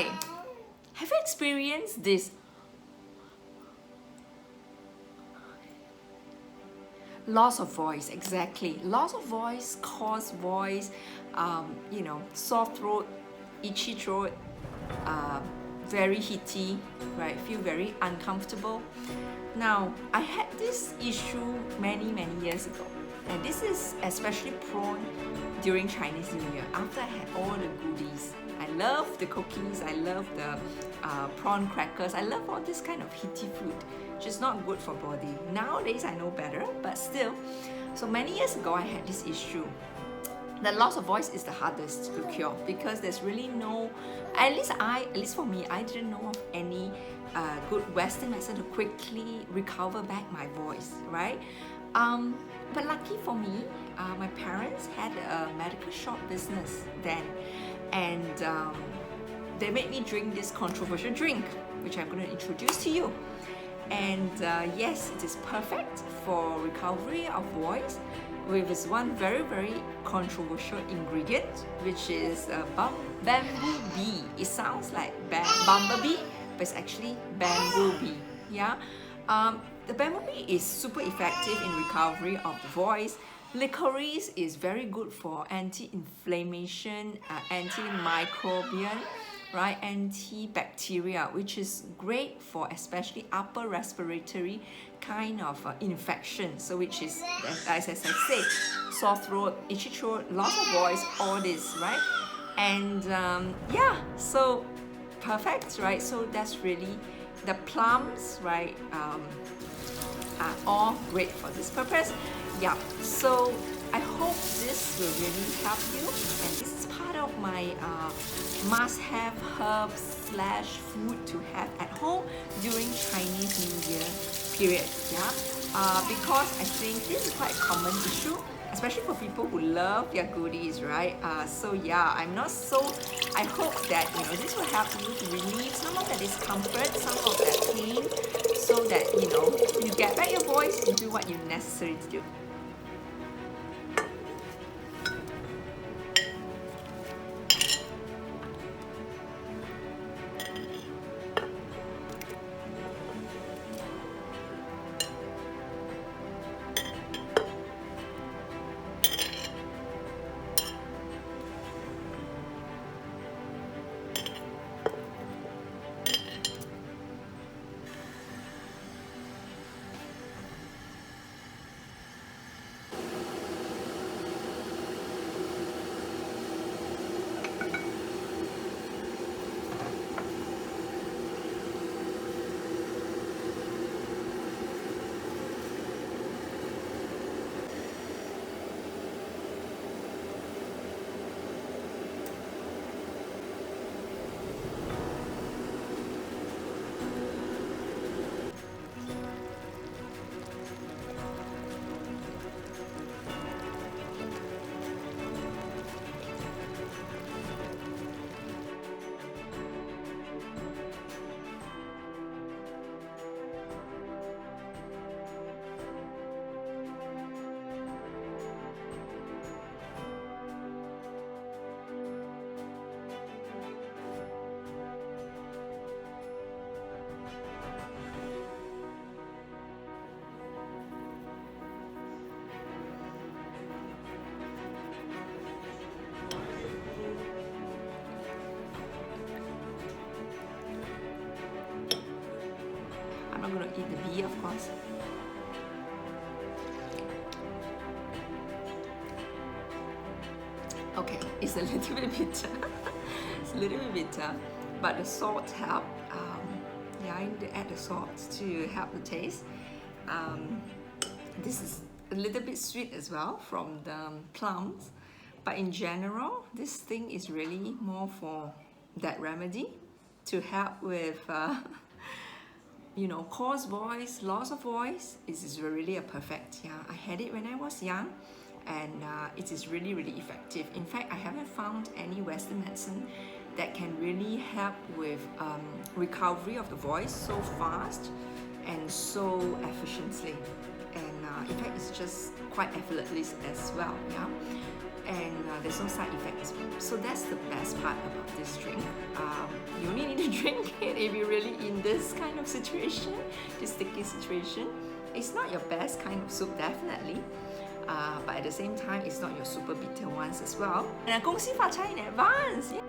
Cai. Have you experienced this? Loss of voice, exactly. Loss of voice, coarse voice, sore throat, itchy throat, very heaty, right? Feel very uncomfortable. Now, I had this issue many years ago, and this is especially prone during Chinese New Year. After I had all the goodies, I love the cookies, I love the prawn crackers, I love all this kind of heaty food, which is not good for body. Nowadays, I know better, but still. So many years ago, I had this issue. The loss of voice is the hardest to cure because there's really no, at least for me, I didn't know of any good Western method to quickly recover back my voice, right? But lucky for me, my parents had a medical shop business then, and they made me drink this controversial drink, which I'm going to introduce to you. And yes, it is perfect for recovery of voice with this one very controversial ingredient, which is bamboo bee. It sounds like bumblebee, but it's actually bamboo bee. Yeah, the bamboo bee is super effective in recovery of the voice. Licorice is very good for anti-inflammation, antimicrobial, right, antibacterial, which is great for especially upper respiratory kind of infection. So which is, as I say, sore throat, itchy throat, loss of voice, all this, right? And yeah, so perfect, right? So that's really the plums, right, are all great for this purpose. Yeah, so I hope this will really help you, and this is part of my must-have herbs / food to have at home during Chinese New Year period. Yeah, because I think this is quite a common issue, especially for people who love their goodies, right? So yeah, I hope that this will help you to relieve some of that discomfort, some of that pain, so that you get back your voice and do what you're necessary to do. I'm not going to eat the bee, of course. Okay, it's a little bit bitter. It's a little bit bitter, but the salt help. Yeah, I need to add the salt to help the taste. This is a little bit sweet as well from the plums, but in general, this thing is really more for that remedy to help with coarse voice, loss of voice. It is really a perfect. Yeah, I had it when I was young, and it is really effective. In fact, I haven't found any Western medicine that can really help with recovery of the voice so fast and so efficiently. And in fact, it's just quite effortless as well. Yeah. And there's no side effect as well. So that's the best part about this drink. You only drink it if you're really in this kind of situation, this sticky situation. It's not your best kind of soup, definitely. But at the same time, it's not your super bitter ones as well. And Gong Xi Fa Cai in advance. Yeah.